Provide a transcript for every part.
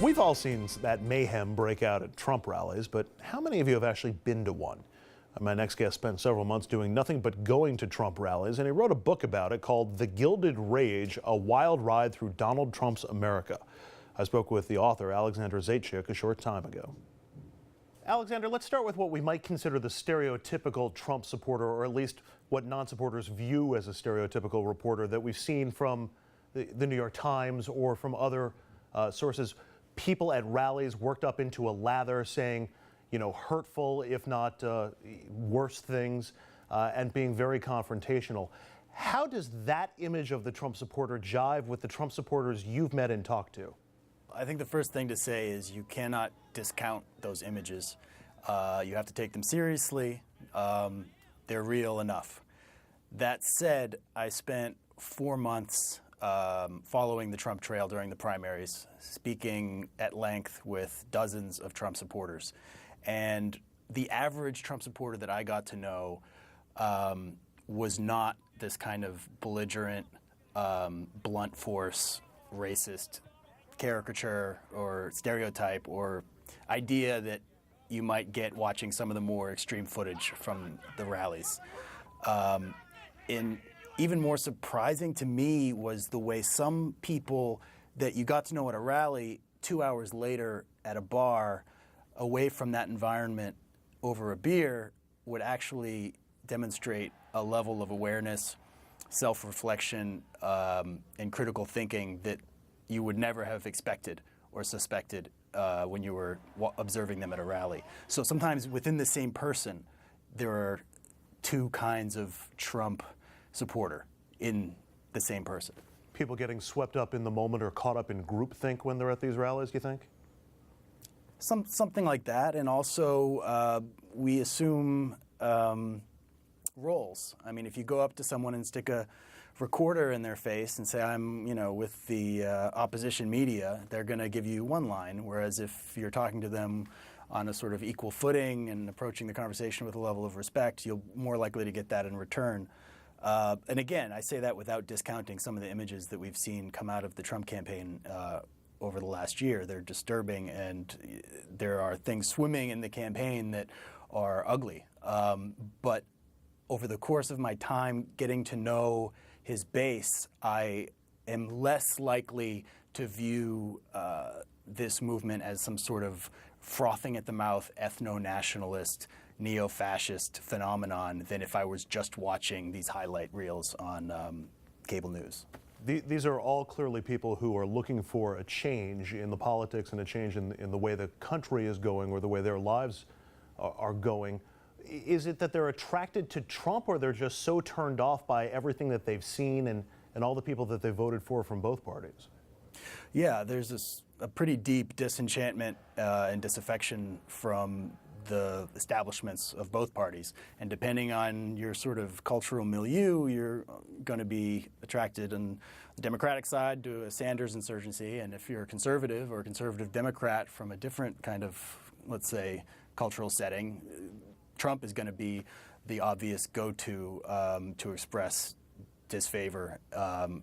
We've all seen that mayhem break out at Trump rallies, but how many of you have actually been to one? My next guest spent several months doing nothing but going to Trump rallies, and he wrote a book about it called The Gilded Rage, A Wild Ride Through Donald Trump's America. I spoke with the author, Alexander Zaitchik, a short time ago. Alexander, let's start with what we might consider the stereotypical Trump supporter, or at least what non-supporters view as a stereotypical reporter that we've seen from the New York Times or from other sources. People at rallies worked up into a lather saying, you know, hurtful, if not worse things, and being very confrontational. How does that image of the Trump supporter jive with the Trump supporters you've met and talked to? I think the first thing to say is you cannot discount those images. You have to take them seriously. They're real enough. That said, I spent 4 months following the Trump trail during the primaries, speaking at length with dozens of Trump supporters. And the average Trump supporter that I got to know was not this kind of belligerent, blunt force, racist caricature or stereotype or idea that you might get watching some of the more extreme footage from the rallies. And even more surprising to me was the way some people that you got to know at a rally 2 hours later at a bar away from that environment over a beer would actually demonstrate a level of awareness, self-reflection, and critical thinking that you would never have expected or suspected when you were observing them at a rally. So sometimes within the same person, there are two kinds of Trump supporter in the same person. People getting swept up in the moment or caught up in groupthink when they're at these rallies, do you think? Something like that, and also we assume roles. I mean, if you go up to someone and stick a recorder in their face and say, I'm, you know, with the opposition media, they're going to give you one line, whereas if you're talking to them on a sort of equal footing and approaching the conversation with a level of respect, you're more likely to get that in return. And again, I say that without discounting some of the images that we've seen come out of the Trump campaign over the last year. They're disturbing, and there are things swimming in the campaign that are ugly. But over the course of my time getting to know his base, I am less likely to view this movement as some sort of frothing at the mouth, ethno-nationalist, neo-fascist phenomenon than if I was just watching these highlight reels on cable news. These are all clearly people who are looking for a change in the politics and a change in the way the country is going or the way their lives are going. Is it that they're attracted to Trump, or they're just so turned off by everything that they've seen and all the people that they voted for from both parties? Yeah, there's a pretty deep disenchantment and disaffection from the establishments of both parties. And depending on your sort of cultural milieu, you're going to be attracted on the Democratic side to a Sanders insurgency. And if you're a conservative or a conservative Democrat from a different kind of, let's say, cultural setting, Trump is going to be the obvious go-to to express disfavor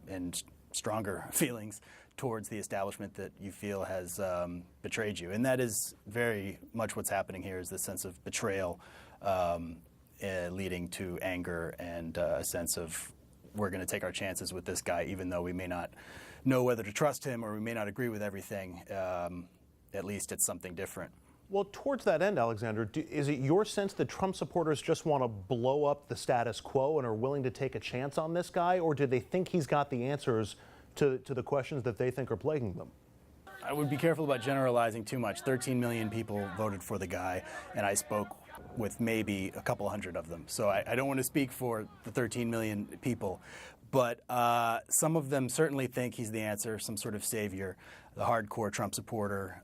and stronger feelings towards the establishment that you feel has betrayed you. And that is very much what's happening here, is the sense of betrayal leading to anger and a sense of we're going to take our chances with this guy, even though we may not know whether to trust him or we may not agree with everything. At least it's something different. Well, towards that end, Alexander, is it your sense that Trump supporters just want to blow up the status quo and are willing to take a chance on this guy, or do they think he's got the answers to the questions that they think are plaguing them? I would be careful about generalizing too much. 13 million people voted for the guy, and I spoke with maybe a couple hundred of them. So I don't want to speak for the 13 million people, but some of them certainly think he's the answer, some sort of savior, the hardcore Trump supporter,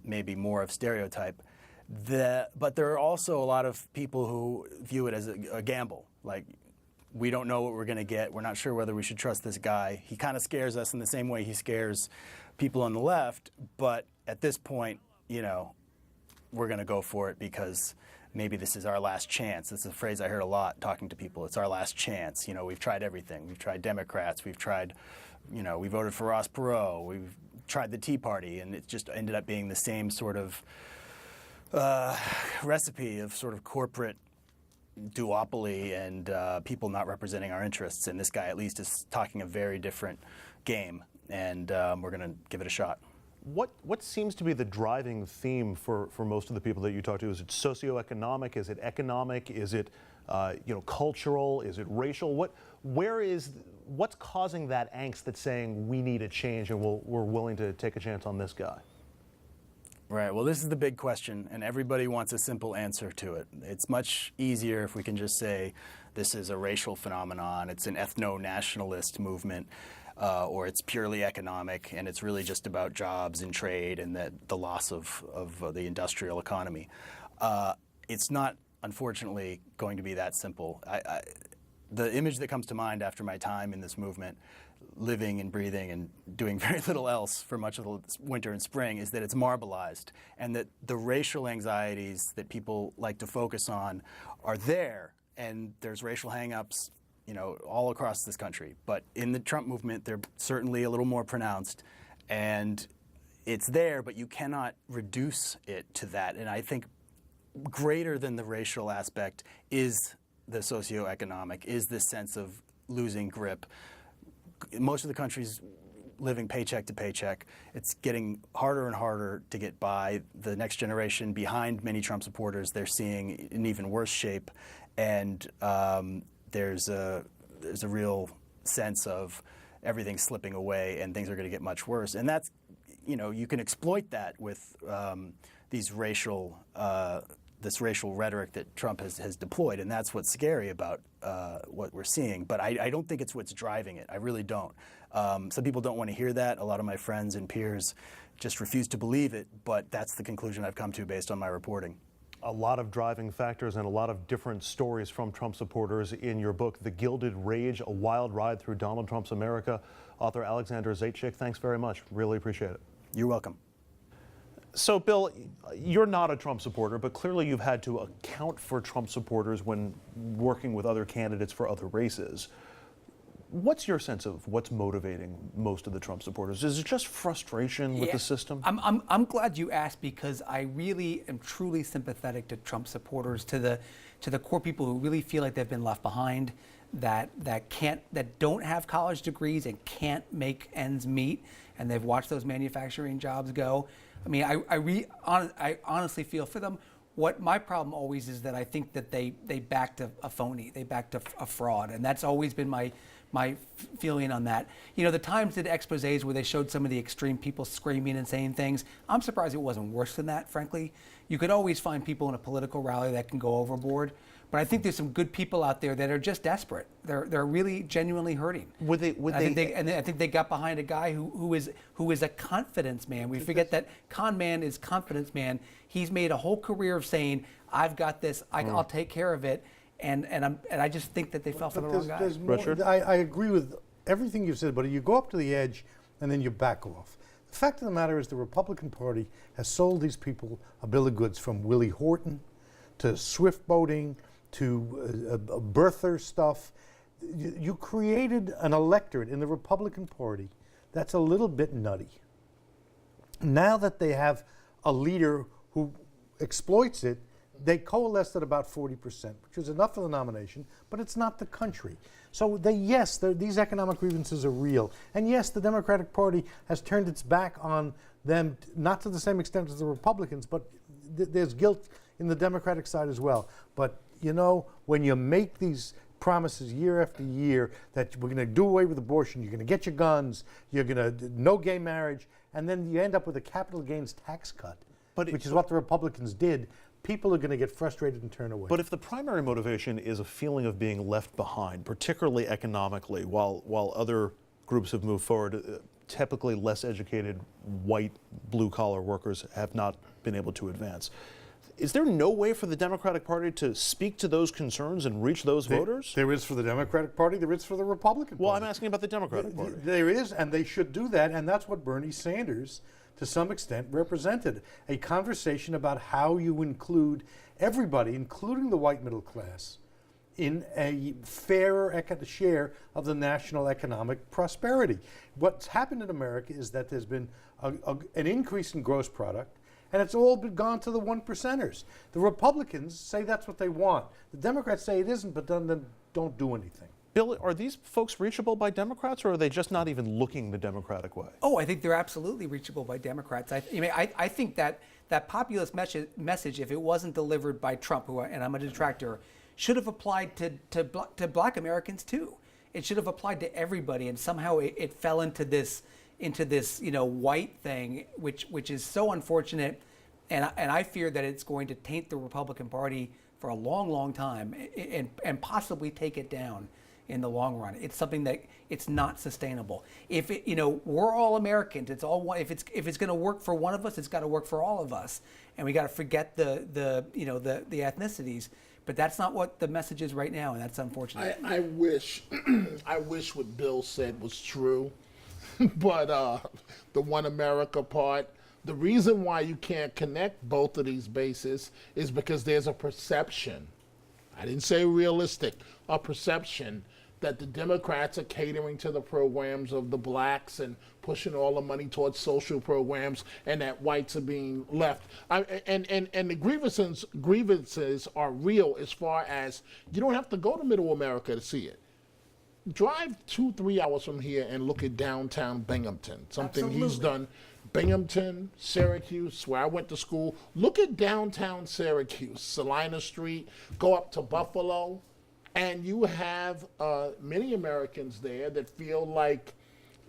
maybe more of stereotype. But there are also a lot of people who view it as a gamble, like, we don't know what we're going to get. We're not sure whether we should trust this guy. He kind of scares us in the same way he scares people on the left. But at this point, you know, we're going to go for it because maybe this is our last chance. It's a phrase I heard a lot talking to people. It's our last chance. You know, we've tried everything. We've tried Democrats. We've tried, you know, we voted for Ross Perot. We've tried the Tea Party, and it just ended up being the same sort of recipe of sort of corporate duopoly and people not representing our interests. And this guy at least is talking a very different game, and we're going to give it a shot. What seems to be the driving theme for most of the people that you talk to? Is it socioeconomic? Is it economic? Is it cultural? Is it racial? What's causing that angst that's saying we need a change and we're willing to take a chance on this guy? Right. Well, this is the big question, and everybody wants a simple answer to it. It's much easier if we can just say this is a racial phenomenon, it's an ethno-nationalist movement, or it's purely economic, and it's really just about jobs and trade and the loss of the industrial economy. It's not, unfortunately, going to be that simple. The image that comes to mind after my time in this movement, living and breathing and doing very little else for much of the winter and spring, is that it's marbleized, and that the racial anxieties that people like to focus on are there, and there's racial hang-ups, all across this country. But in the Trump movement, they're certainly a little more pronounced, and it's there, but you cannot reduce it to that. And I think greater than the racial aspect is the socioeconomic, is this sense of losing grip. Most of the country's living paycheck to paycheck. It's getting harder and harder to get by. The next generation behind many Trump supporters, they're seeing an even worse shape, and there's a real sense of everything slipping away and things are going to get much worse. And that's, you can exploit that with this racial rhetoric that Trump has deployed, and that's what's scary about what we're seeing. But I don't think it's what's driving it. I really don't. Some people don't want to hear that. A lot of my friends and peers just refuse to believe it, but that's the conclusion I've come to based on my reporting. A lot of driving factors and a lot of different stories from Trump supporters in your book, The Gilded Rage, A Wild Ride Through Donald Trump's America. Author Alexander Zaitchik, thanks very much. Really appreciate it. You're welcome. So, Bill, you're not a Trump supporter, but clearly you've had to account for Trump supporters when working with other candidates for other races. What's your sense of what's motivating most of the Trump supporters? Is it just frustration with the system? I'm glad you asked, because I really am truly sympathetic to Trump supporters, to the core people who really feel like they've been left behind, that don't have college degrees and can't make ends meet, and they've watched those manufacturing jobs go. I mean, I honestly feel for them. What my problem always is that I think that they backed a phony, they backed a fraud, and that's always been my feeling on that. The Times did exposés where they showed some of the extreme people screaming and saying things. I'm surprised it wasn't worse than that, frankly. You could always find people in a political rally that can go overboard, but I think there's some good people out there that are just desperate. They're really genuinely hurting. I think they got behind a guy who is a confidence man. We forget that con man is confidence man. He's made a whole career of saying, "I've got this. I'll take care of it." And I just think that they fell for the wrong guy. Richard? I agree with everything you've said, but you go up to the edge and then you back off. The fact of the matter is the Republican Party has sold these people a bill of goods, from Willie Horton to swift boating to birther stuff. You created an electorate in the Republican Party that's a little bit nutty. Now that they have a leader who exploits it, they coalesced at about 40%, which is enough for the nomination, but it's not the country. So these economic grievances are real. And yes, the Democratic Party has turned its back on them, not to the same extent as the Republicans, but there's guilt in the Democratic side as well. But when you make these promises year after year that we're going to do away with abortion, you're going to get your guns, you're going to no gay marriage, and then you end up with a capital gains tax cut, which is what the Republicans did, people are going to get frustrated and turn away. But if the primary motivation is a feeling of being left behind, particularly economically, while other groups have moved forward, typically less educated white blue-collar workers have not been able to advance. Is there no way for the Democratic Party to speak to those concerns and reach those voters? There is for the Democratic Party, there is for the Republican Party. Well, I'm asking about the Democratic Party. There is, and they should do that, and that's what Bernie Sanders, to some extent, represented. A conversation about how you include everybody, including the white middle class, in a fairer share of the national economic prosperity. What's happened in America is that there's been an increase in gross product, and it's all been gone to the 1%ers. The Republicans say that's what they want. The Democrats say it isn't, but then don't do anything. Bill, are these folks reachable by Democrats, or are they just not even looking the Democratic way? Oh, I think they're absolutely reachable by Democrats. I think that populist message, if it wasn't delivered by Trump, and I'm a detractor, should have applied to black Americans too. It should have applied to everybody, and somehow it fell into this white thing, which is so unfortunate, and I fear that it's going to taint the Republican Party for a long, long time, and possibly take it down in the long run. It's something that it's not sustainable. If we're all Americans, it's all one. If it's going to work for one of us, it's got to work for all of us, and we got to forget the ethnicities. But that's not what the message is right now, and that's unfortunate. I wish what Bill said was true, but the One America part. The reason why you can't connect both of these bases is because there's a perception. I didn't say realistic, a perception that the Democrats are catering to the programs of the blacks and pushing all the money towards social programs, and that whites are being left. And the grievances are real as far as you don't have to go to Middle America to see it. Drive 2-3 hours from here and look at downtown Binghamton, something he's done. Binghamton, Syracuse, where I went to school. Look at downtown Syracuse, Salina Street, go up to Buffalo, and you have many Americans there that feel like,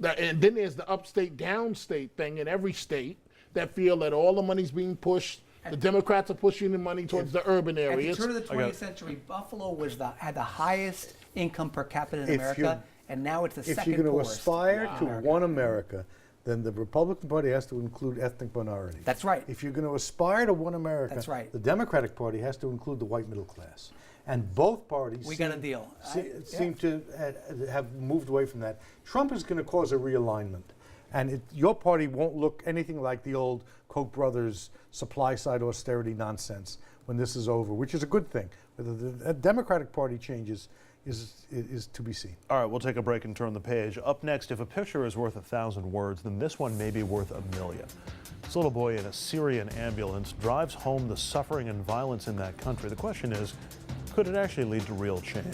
and then there's the upstate, downstate thing in every state that feel that all the money's being pushed. The Democrats are pushing the money towards the urban areas. At the turn of the 20th century, Buffalo had the highest income per capita in America, and now it's the second poorest. If you're going to aspire to one America, then the Republican Party has to include ethnic minorities. That's right. If you're going to aspire to one America, that's right. The Democratic Party has to include the white middle class. And both parties got a deal. seem to have moved away from that. Trump is going to cause a realignment. And your party won't look anything like the old Koch brothers supply-side austerity nonsense when this is over, which is a good thing. Whether the Democratic Party changes is to be seen. All right, we'll take a break and turn the page. Up next, if a picture is worth 1,000 words, then this one may be worth 1,000,000. This little boy in a Syrian ambulance drives home the suffering and violence in that country. The question is, could it actually lead to real change?